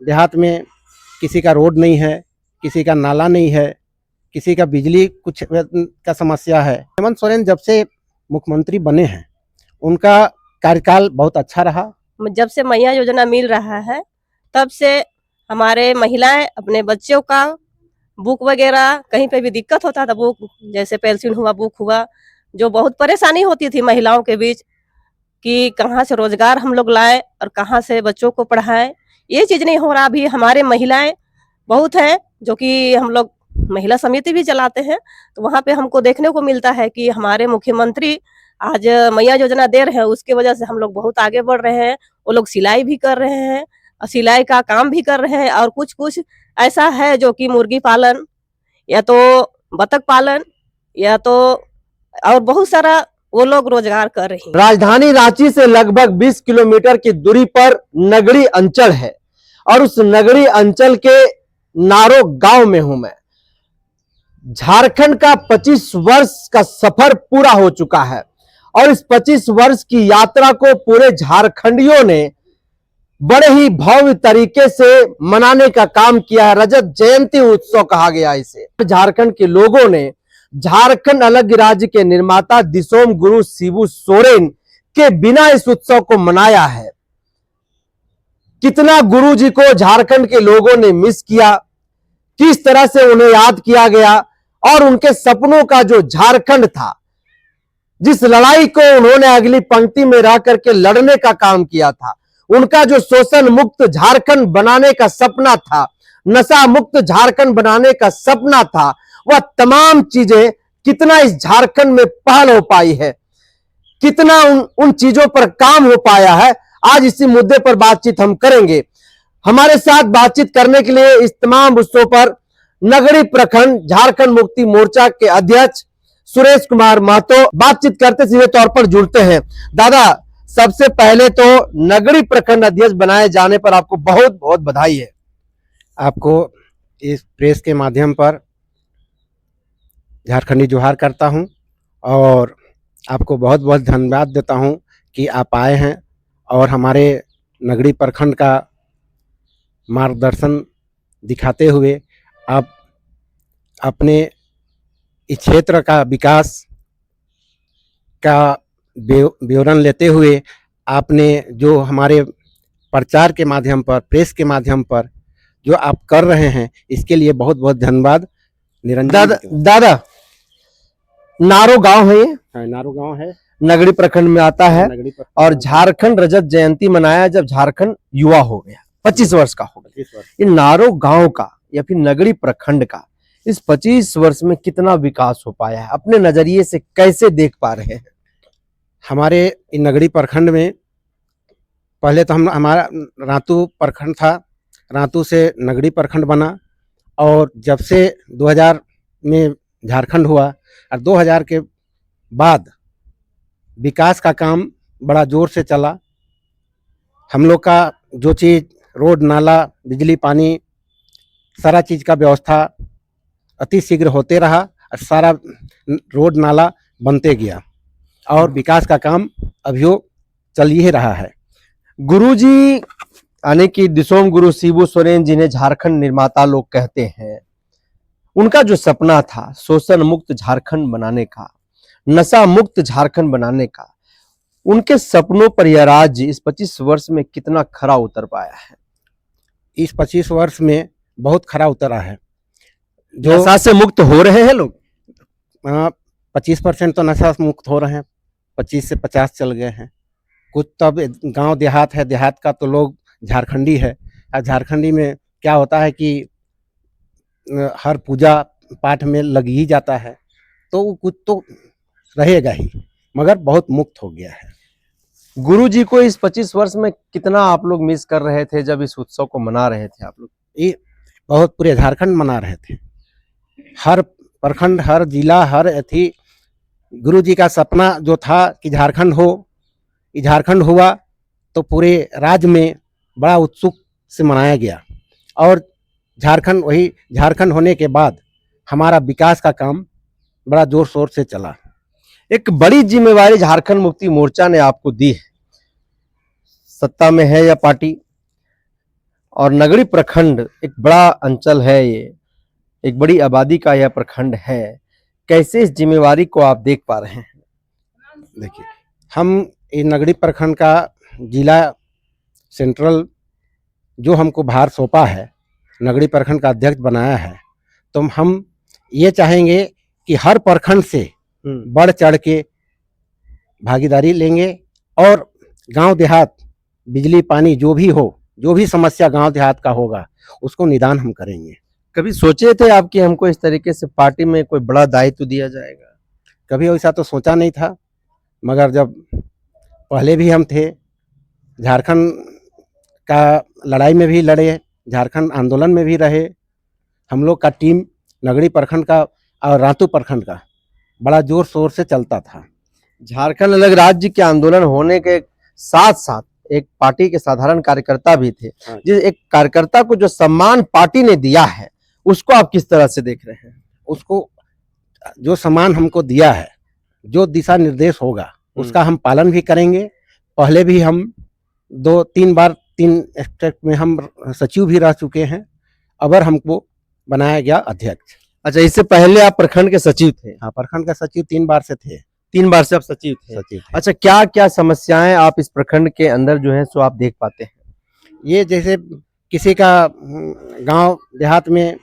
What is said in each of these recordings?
देहात में किसी का रोड नहीं है, किसी का नाला नहीं है, किसी का बिजली कुछ का समस्या है। हेमंत सोरेन जब से मुख्यमंत्री बने हैं उनका कार्यकाल बहुत अच्छा रहा। जब से मैया योजना मिल रहा है तब से हमारे महिलाएं अपने बच्चों का बुक वगैरह कहीं पे भी दिक्कत होता था, बुक जैसे पेंसिल हुआ, बुक हुआ, जो बहुत परेशानी होती थी महिलाओं के बीच कि कहाँ से रोजगार हम लोग लाए और कहाँ से बच्चों को पढ़ाएं, ये चीज नहीं हो रहा। अभी हमारे महिलाएं बहुत हैं जो कि हम लोग महिला समिति भी चलाते हैं, तो वहाँ पे हमको देखने को मिलता है कि हमारे मुख्यमंत्री आज मैया योजना दे रहे हैं, उसके वजह से हम लोग बहुत आगे बढ़ रहे हैं। वो लोग सिलाई भी कर रहे हैं और सिलाई का काम भी कर रहे हैं, और कुछ कुछ ऐसा है जो कि मुर्गी पालन या तो बतख पालन या तो और बहुत सारा वो लोग रोजगार कर रही हैं। राजधानी रांची से लगभग 20 किलोमीटर की दूरी पर नगड़ी अंचल है और उस नगड़ी अंचल के नारो गांव में हूं मैं। झारखंड का 25 वर्ष का सफर पूरा हो चुका है और इस 25 वर्ष की यात्रा को पूरे झारखंडियों ने बड़े ही भव्य तरीके से मनाने का काम किया है। रजत जयंती उत्सव कहा गया इसे। झारखंड के लोगों ने झारखंड अलग राज्य के निर्माता दिसोम गुरु शिबू सोरेन के बिना इस उत्सव को मनाया है। कितना गुरु जी को झारखंड के लोगों ने मिस किया, किस तरह से उन्हें याद किया गया और उनके सपनों का जो झारखंड था, जिस लड़ाई को उन्होंने अगली पंक्ति में रह करके लड़ने का काम किया था, उनका जो शोषण मुक्त झारखंड बनाने का सपना था, नशा मुक्त झारखंड बनाने का सपना था, वह तमाम चीजें कितना इस झारखंड में पहल हो पाई है, कितना उन चीजों पर काम हो पाया है। आज इसी मुद्दे पर बातचीत हम करेंगे। हमारे साथ बातचीत करने के लिए इस तमाम उत्सव पर नगड़ी प्रखंड झारखंड मुक्ति मोर्चा के अध्यक्ष सुरेश कुमार महतो बातचीत करते सीधे तौर पर जुड़ते हैं। दादा, सबसे पहले तो नगड़ी प्रखंड अध्यक्ष बनाए जाने पर आपको बहुत बहुत बधाई है। आपको इस प्रेस के माध्यम पर झारखंडी जोहार करता हूं और आपको बहुत बहुत धन्यवाद देता हूं कि आप आए हैं और हमारे नगड़ी प्रखंड का मार्गदर्शन दिखाते हुए आप अपने इस क्षेत्र का विकास का विवरण लेते हुए आपने जो हमारे प्रचार के माध्यम पर, प्रेस के माध्यम पर जो आप कर रहे हैं, इसके लिए बहुत बहुत धन्यवाद। निरंजन दादा, नारो गांव है, ये नारो गांव है, नगड़ी प्रखंड में आता है और झारखंड रजत जयंती मनाया जब झारखंड युवा हो गया, 25 वर्ष का हो गया। ये नारो गांव का या फिर नगड़ी प्रखंड का इस 25 वर्ष में कितना विकास हो पाया है, अपने नजरिए से कैसे देख पा रहे हैं? हमारे नगड़ी प्रखंड में पहले तो हमारा रातू प्रखंड था, रातू से नगड़ी प्रखंड बना और जब से 2000 में झारखंड हुआ और 2000 के बाद विकास का काम बड़ा जोर से चला। हम लोग का जो चीज़ रोड, नाला, बिजली, पानी, सारा चीज़ का व्यवस्था अति शीघ्र होते रहा और सारा रोड नाला बनते गया और विकास का काम अभियो चल ही रहा है। गुरुजी यानी कि दिसोम गुरु शिबू सोरेन जिन्हें झारखंड निर्माता लोग कहते हैं, उनका जो सपना था शोषण मुक्त झारखंड बनाने का, नशा मुक्त झारखंड बनाने का, उनके सपनों पर यह राज्य इस 25 वर्ष में कितना खरा उतर पाया है? इस 25 वर्ष में बहुत खरा उतरा है। जो नशा से मुक्त हो रहे हैं लोग, 25% तो नशा मुक्त हो रहे हैं, 25 से 50 चल गए हैं। कुछ तब गांव देहात है, देहात का तो लोग झारखंडी है और झारखंडी में क्या होता है कि हर पूजा पाठ में लग ही जाता है, तो कुछ तो रहेगा ही, मगर बहुत मुक्त हो गया है। गुरु जी को इस 25 वर्ष में कितना आप लोग मिस कर रहे थे जब इस उत्सव को मना रहे थे आप लोग? ये बहुत पूरे झारखंड मना रहे थे, हर प्रखंड, हर जिला, हर अथी। गुरु जी का सपना जो था कि झारखंड हो, ये झारखंड हुआ तो पूरे राज्य में बड़ा उत्सुक से मनाया गया और झारखंड, वही झारखंड होने के बाद हमारा विकास का काम बड़ा जोर शोर से चला। एक बड़ी जिम्मेवारी झारखंड मुक्ति मोर्चा ने आपको दी है, सत्ता में है या पार्टी, और नगड़ी प्रखंड एक बड़ा अंचल है, ये एक बड़ी आबादी का यह प्रखंड है। कैसे इस जिम्मेवारी को आप देख पा रहे हैं? देखिए, हम ये नगड़ी प्रखंड का जिला सेंट्रल जो हमको भार सौंपा है, नगड़ी प्रखंड का अध्यक्ष बनाया है, तो हम ये चाहेंगे कि हर प्रखंड से बढ़ चढ़ के भागीदारी लेंगे और गांव देहात बिजली पानी जो भी हो, जो भी समस्या गांव देहात का होगा उसको निदान हम करेंगे। कभी सोचे थे आप कि हमको इस तरीके से पार्टी में कोई बड़ा दायित्व दिया जाएगा? कभी वैसा तो सोचा नहीं था, मगर जब पहले भी हम थे, झारखंड का लड़ाई में भी लड़े, झारखंड आंदोलन में भी रहे, हम लोग का टीम नगड़ी प्रखंड का और रातू प्रखंड का बड़ा जोर शोर से चलता था। झारखंड अलग राज्य के आंदोलन होने के साथ साथ एक पार्टी के साधारण कार्यकर्ता भी थे। हाँ। जिस एक कार्यकर्ता को जो सम्मान पार्टी ने दिया है उसको आप किस तरह से देख रहे हैं? उसको जो सम्मान हमको दिया है, जो दिशा निर्देश होगा उसका हम पालन भी करेंगे। पहले भी हम 2-3 बार 3 स्टेट में हम सचिव भी रह चुके हैं, अबर हमको बनाया गया अध्यक्ष। अच्छा, इससे पहले आप प्रखंड के सचिव थे? हाँ, प्रखंड का सचिव 3 बार से थे। 3 बार से आप सचिव थे? अच्छा, क्या क्या समस्याएं आप इस प्रखंड के अंदर जो है सो आप देख पाते हैं? ये जैसे किसी का गांव देहात में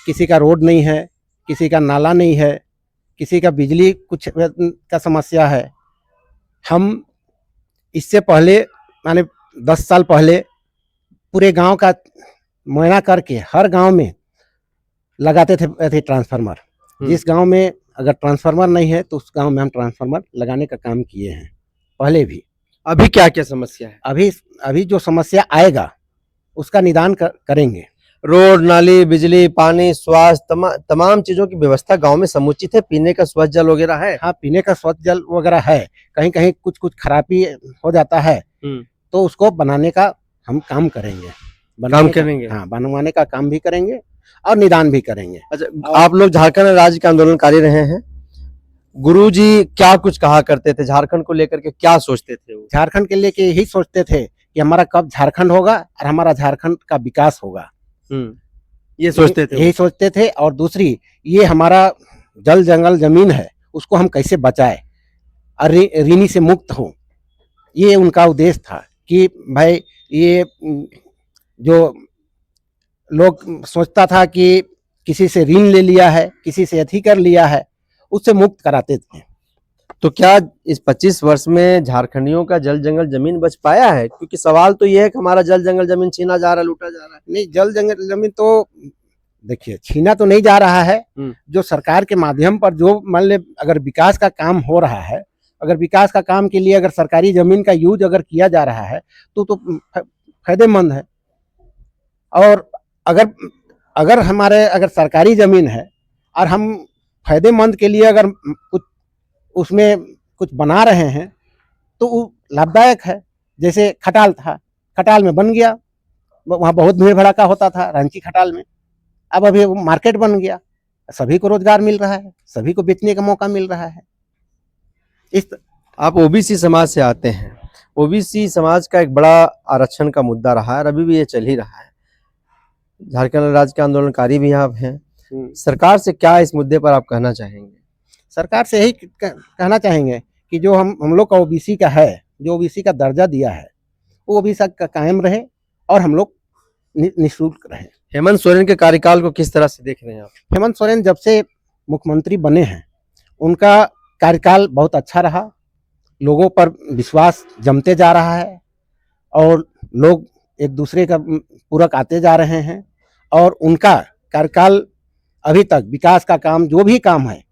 किसी का रोड नहीं है, किसी का नाला नहीं है, किसी का बिजली कुछ का समस्या है। हम इससे पहले माने 10 साल पहले पूरे गांव का मुआयना करके हर गांव में लगाते थे ट्रांसफार्मर। जिस गांव में अगर ट्रांसफार्मर नहीं है तो उस गांव में हम ट्रांसफार्मर लगाने का काम किए हैं पहले भी। अभी क्या क्या समस्या है? अभी जो समस्या आएगा उसका निदान करेंगे। रोड, नाली, बिजली, पानी, स्वास्थ्य, तमाम चीजों की व्यवस्था गांव में समुचित है? पीने का स्वच्छ जल वगैरह है? हाँ, पीने का स्वच्छ जल वगैरह है। कहीं कहीं कुछ खराबी हो जाता है तो उसको बनाने का हम काम करेंगे। हाँ, बनवाने का काम भी करेंगे और निदान भी करेंगे। अच्छा, आप लोग झारखंड राज्य के आंदोलनकारी रहे हैं। गुरुजी क्या कुछ कहा करते थे? झारखंड को लेकर के क्या सोचते थे वो? झारखंड के लेके यही सोचते थे कि हमारा कब झारखंड होगा और हमारा झारखंड का विकास होगा। ये सोचते थे? यही सोचते थे। और दूसरी, ये हमारा जल जंगल जमीन है उसको हम कैसे बचाए और ऋणी से मुक्त हो, ये उनका उद्देश्य था कि भाई ये जो लोग सोचता था कि किसी से ऋण ले लिया है, किसी से अथी कर लिया है, उससे मुक्त कराते थे। तो क्या इस 25 वर्ष में झारखंडियों का जल जंगल जमीन बच पाया है? क्योंकि सवाल तो ये है कि हमारा जल जंगल जमीन छीना जा रहा है, लूटा जा रहा है। नहीं, जल जंगल जमीन तो देखिए छीना तो नहीं जा रहा है। जो सरकार के माध्यम पर जो मान ले अगर विकास का काम हो रहा है, अगर विकास का काम के लिए अगर सरकारी जमीन का यूज अगर किया जा रहा है तो फायदेमंद है। और अगर हमारे अगर सरकारी जमीन है और हम फायदेमंद के लिए अगर कुछ उसमें कुछ बना रहे हैं तो वो लाभदायक है। जैसे खटाल था, खटाल में बन गया, वहाँ बहुत भीड़ भड़ाका होता था रांची खटाल में, अब अभी वो मार्केट बन गया, सभी को रोजगार मिल रहा है, सभी को बेचने का मौका मिल रहा है। आप ओबीसी समाज से आते हैं। ओबीसी समाज का एक बड़ा आरक्षण का मुद्दा रहा है और अभी भी ये चल ही रहा है। झारखंड राज्य के आंदोलनकारी भी आप हैं। सरकार से क्या इस मुद्दे पर आप कहना चाहेंगे? सरकार से यही कहना चाहेंगे कि जो हम लोग का ओबीसी का है, जो ओबीसी का दर्जा दिया है वो ओबीसी का कायम रहे और हम लोग निःशुल्क रहे। हेमंत सोरेन के कार्यकाल को किस तरह से देख रहे हैं आप? हेमंत सोरेन जब से मुख्यमंत्री बने हैं उनका कार्यकाल बहुत अच्छा रहा, लोगों पर विश्वास जमते जा रहा है और लोग एक दूसरे का पूरक आते जा रहे हैं और उनका कार्यकाल अभी तक विकास का काम जो भी काम है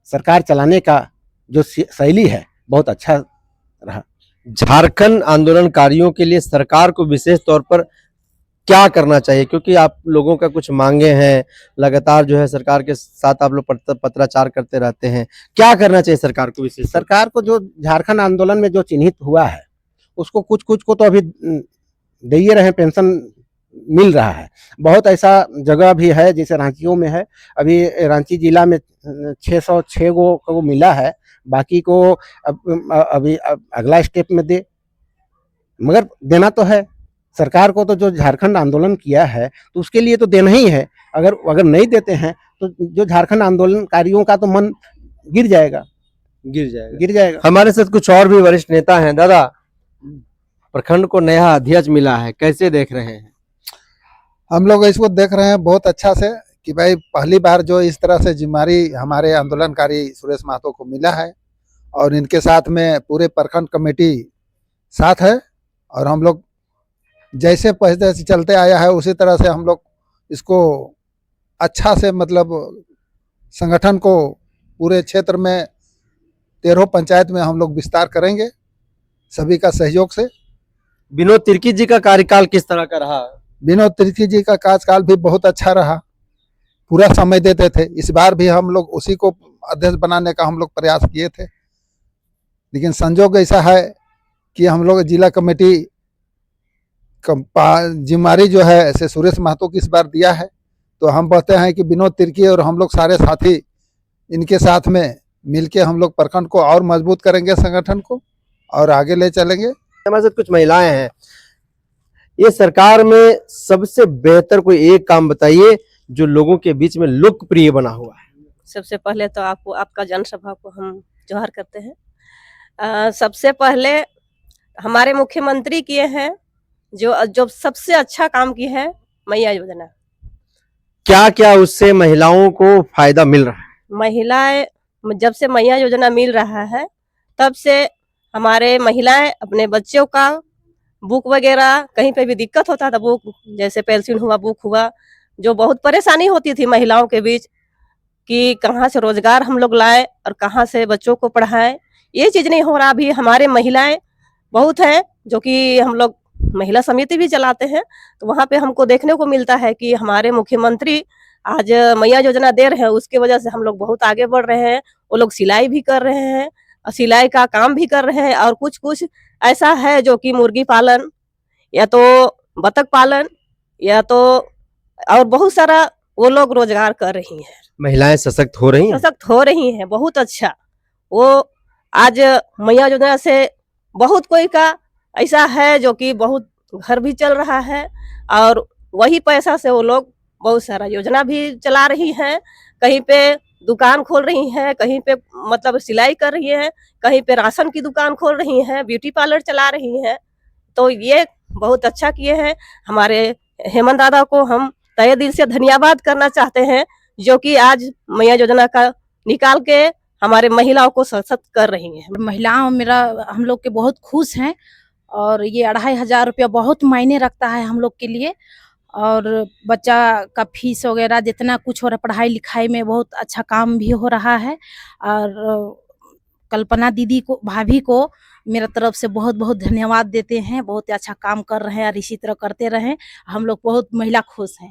सरकार चलाने का जो शैली है बहुत अच्छा रहा। झारखंड आंदोलनकारियों के लिए सरकार को विशेष तौर पर क्या करना चाहिए? क्योंकि आप लोगों का कुछ मांगे हैं, लगातार जो है सरकार के साथ आप लोग पत्राचार करते रहते हैं, क्या करना चाहिए सरकार को विशेष? सरकार को जो झारखंड आंदोलन में जो चिन्हित हुआ है उसको कुछ को तो अभी दे ही रहे, पेंशन मिल रहा है। बहुत ऐसा जगह भी है जैसे रांचियों में है, अभी रांची जिला में 606 को मिला है, बाकी को अभी अगला स्टेप में दे, मगर देना तो है। सरकार को तो जो झारखंड आंदोलन किया है तो उसके लिए तो देना ही है। अगर नहीं देते हैं तो जो झारखंड आंदोलनकारियों का तो मन गिर जाएगा। हमारे साथ कुछ और भी वरिष्ठ नेता हैं। दादा, प्रखंड को नया अध्यक्ष मिला है, कैसे देख रहे हैं? हम लोग इसको देख रहे हैं बहुत अच्छा से कि भाई पहली बार जो इस तरह से जिम्मेदारी हमारे आंदोलनकारी सुरेश महतो को मिला है और इनके साथ में पूरे प्रखंड कमेटी साथ है। और हम लोग जैसे पहले से चलते आया है उसी तरह से हम लोग इसको अच्छा से मतलब संगठन को पूरे क्षेत्र में 13 पंचायत में हम लोग विस्तार करेंगे सभी का सहयोग से। विनोद तिर्की जी का कार्यकाल किस तरह का रहा? विनोद तिर्की जी का कार्यकाल भी बहुत अच्छा रहा, पूरा समय देते थे। इस बार भी हम लोग उसी को अध्यक्ष बनाने का हम लोग प्रयास किए थे, लेकिन संजोग ऐसा है कि हम लोग जिला कमेटी जिम्मेदारी जो है ऐसे सुरेश महतो की इस बार दिया है। तो हम कहते हैं कि विनोद तिर्की और हम लोग सारे साथी इनके साथ में मिलके हम लोग प्रखंड को और मजबूत करेंगे, संगठन को और आगे ले चलेंगे। हमारे साथ कुछ महिलाएं हैं। ये सरकार में सबसे बेहतर कोई एक काम बताइए जो लोगों के बीच में लोकप्रिय बना हुआ है। सबसे पहले तो आपको आपका जनसभा को हम जोहार करते हैं। सबसे पहले हमारे मुख्यमंत्री किए हैं जो सबसे अच्छा काम की है मैया योजना। क्या क्या उससे महिलाओं को फायदा मिल रहा है? महिलाएं जब से मैया योजना मिल रहा है तब से हमारे महिलाएं अपने बच्चों का बुक वगैरह कहीं पे भी दिक्कत होता था, बुक जैसे पेंसिल हुआ, बुक हुआ, जो बहुत परेशानी होती थी महिलाओं के बीच कि कहाँ से रोजगार हम लोग लाए और कहाँ से बच्चों को पढ़ाएं, ये चीज नहीं हो रहा। अभी हमारे महिलाएं बहुत हैं जो कि हम लोग महिला समिति भी चलाते हैं, तो वहाँ पे हमको देखने को मिलता है कि हमारे मुख्यमंत्री आज मैया योजना दे रहे हैं, उसकी वजह से हम लोग बहुत आगे बढ़ रहे हैं। वो लोग सिलाई भी कर रहे हैं और सिलाई का काम भी कर रहे हैं, और कुछ कुछ ऐसा है जो कि मुर्गी पालन या तो बतख पालन या तो और बहुत सारा वो लोग रोजगार कर रही हैं। महिलाएं सशक्त हो रही हैं। सशक्त हो रही हैं, बहुत अच्छा। वो आज मैया योजना से बहुत कोई का ऐसा है जो कि बहुत घर भी चल रहा है, और वही पैसा से वो लोग बहुत सारा योजना भी चला रही हैं। कहीं पे दुकान खोल रही हैं, कहीं पे मतलब सिलाई कर रही हैं, कहीं पे राशन की दुकान खोल रही हैं, ब्यूटी पार्लर चला रही हैं। तो ये बहुत अच्छा किए हैं। हमारे हेमंत दादा को हम तहे दिल से धन्यवाद करना चाहते हैं जो कि आज मैया योजना का निकाल के हमारे महिलाओं को सशक्त कर रही हैं। महिलाओं मेरा हम लोग के बहुत खुश हैं, और ये 2500 रुपया बहुत मायने रखता है हम लोग के लिए। और बच्चा का फीस वगैरह जितना कुछ हो रहा है, पढ़ाई लिखाई में बहुत अच्छा काम भी हो रहा है। और कल्पना दीदी को, भाभी को मेरा तरफ से बहुत बहुत धन्यवाद देते हैं। बहुत अच्छा काम कर रहे हैं और इसी तरह करते रहें। हम लोग बहुत महिला खुश हैं।